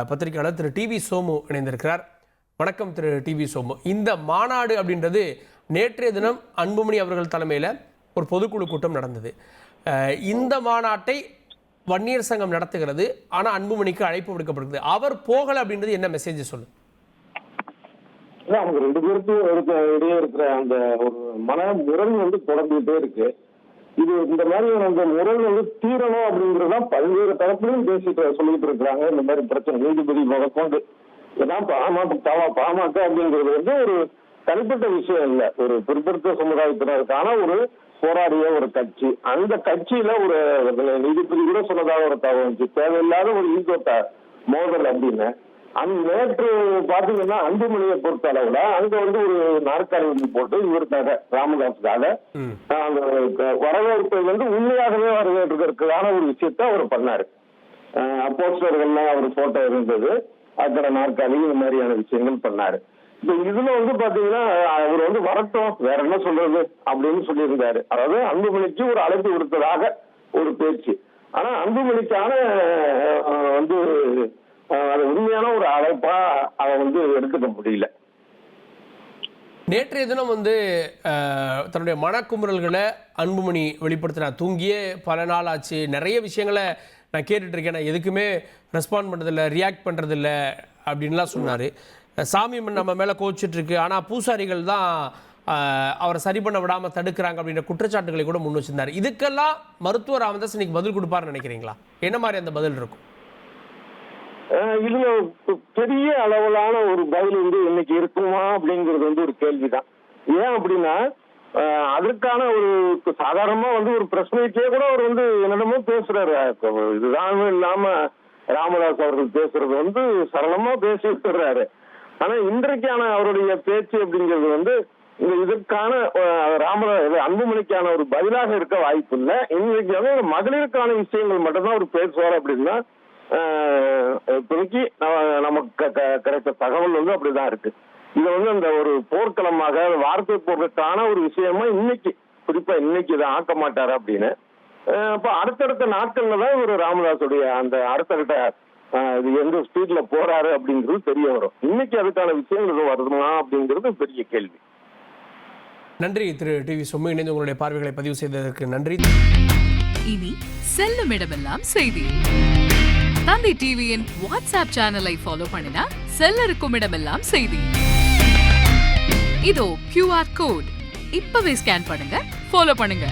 பத்திரிகையாளர் திரு டிவி சோமு இணைந்திருக்கிறார். வணக்கம் திரு டிவி சோமு. இந்த மாநாடு அப்படின்றது நேற்றைய தினம் அன்புமணி அவர்கள் தலைமையில் ஒரு பொதுக்குழு கூட்டம் நடந்தது. இந்த மாநாட்டை வன்னியர் சங்கம் நடத்துகிறது. ஆனால் அன்புமணிக்கு அழைப்பு விடுக்கப்படுகிறது. அவர் போகலை அப்படின்றது என்ன மெசேஜ் சொல்லு? அவங்க ரெண்டு பேருக்கும் இடையே இருக்கிற அந்த ஒரு மன முரண் தொடர்ந்துகிட்டே இருக்கு. இது இந்த மாதிரியான அந்த முரண் தீரணும் அப்படிங்கறதான் பல்வேறு தரப்புலையும் சொல்லிட்டு இருக்கிறாங்க. இந்த மாதிரி பிரச்சனை நீதிபதி முதற்கொண்டு ஏன்னா பாமக அப்படிங்கிறது ஒரு தனிப்பட்ட விஷயம் இல்லை, ஒரு பிற்படுத்த சமுதாயத்தினருக்கான ஒரு போராடிய ஒரு கட்சி. அந்த கட்சியில ஒரு நீதிபதி கூட சொன்னதாக ஒரு தகவல் தேவையில்லாத ஒரு ஈகோட்ட மோதல் அப்படின்னு. நேற்று பாத்தீங்கன்னா அன்புமணியை பொறுத்த அளவுல அங்க ஒரு நாற்காலி போட்டு இவருக்காக ராமதாஸுக்காக அந்த வரவேற்பை உண்மையாகவே வரவேற்கிறதுக்கான ஒரு விஷயத்த அவர் பண்ணாரு. போஸ்டர்கள்லாம் அவர் போட்டோ இருந்தது, அத்தனை நாற்காலி இந்த மாதிரியான விஷயங்கள் பண்ணாரு. இப்ப இதுல பாத்தீங்கன்னா அவர் வரட்டும் வேற என்ன சொல்றது அப்படின்னு சொல்லியிருந்தாரு. அதாவது அன்புமணிக்கு ஒரு அழைப்பு விடுத்ததாக ஒரு பேச்சு. ஆனா அன்புமணிக்கான அது உண்மையான ஒரு அழைப்பா அதை எடுத்துக்க முடியல. நேற்றைய தினம் தன்னுடைய மனக்குமுறல்களை அன்புமணி வெளிப்படுத்தினார். தூங்கியே பல நாள் ஆச்சு, நிறைய விஷயங்களை நான் கேட்டுட்டு இருக்கேன், நான் எதுக்குமே ரெஸ்பாண்ட் பண்ணுறதில்ல, ரியாக்ட் பண்ணுறதில்ல அப்படின்லாம் சொன்னார். சாமி நம்ம மேலே கோச்சிட்டு இருக்கு, ஆனால் பூசாரிகள் தான் அவரை சரி பண்ண விடாமல் தடுக்கிறாங்க அப்படின்ற குற்றச்சாட்டுகளை கூட முன் வச்சிருந்தார். இதுக்கெல்லாம் மருத்துவர் ராமதாஸ் இன்னைக்கு பதில் கொடுப்பாருன்னு நினைக்கிறீங்களா? என்ன மாதிரி அந்த பதில் இருக்கும்? இதுல பெரிய அளவிலான ஒரு பதில் இன்னைக்கு இருக்குமா அப்படிங்கிறது ஒரு கேள்விதான். ஏன் அப்படின்னா அதற்கான ஒரு சாதாரணமா ஒரு பிரஸ் மீட்லயே கூட அவர் என்னிடமோ பேசுறாரு. இதுதான் இல்லாம ராமதாஸ் அவர்கள் பேசுறது சரளமா பேசி விட்டுறாரு. ஆனா இன்றைக்கான அவருடைய பேச்சு அப்படிங்கிறது இதற்கான அன்புமணிக்கான ஒரு பதிலாக இருக்க வாய்ப்பு இல்லை. இன்றைக்கு மகளிருக்கான விஷயங்கள் மட்டும்தான் அவர் பேசுவார். அப்படின்னா இப்போதைக்கு நமக்கு கிடைத்த தகவல் அப்படிதான் இருக்கு. இதை அந்த ஒரு போர்க்களமாக வார்த்தை போடுறதுக்கான ஒரு விஷயமா இன்னைக்கு குறிப்பா இன்னைக்கு இதை ஆக்க மாட்டாரு அப்படின்னு. அப்ப அடுத்தடுத்த நாட்கள்ல தான் ஒரு ராமதாஸுடைய அந்த அடுத்தடுத்த இது எந்த ஸ்பீட்ல போறாரு அப்படிங்கிறது தெரிய வரும். இன்னைக்கு அதுக்கான விஷயங்கள் வருதுமா அப்படிங்கிறது பெரிய கேள்வி. நன்றி திரு டிவி சோமு. இணைந்து உங்களுடைய பார்வைகளை பதிவு செய்ததற்கு நன்றி. இனி செல்லும் இடமெல்லாம் செய்தி. தந்தை டிவியின் வாட்ஸ்அப் சேனலை ஃபாலோ பண்ணினா செல்ல இருக்கும் இடமெல்லாம் செய்தி. இதோ QR கோட் இப்பவே ஸ்கேன் பண்ணுங்க, ஃபாலோ பண்ணுங்க.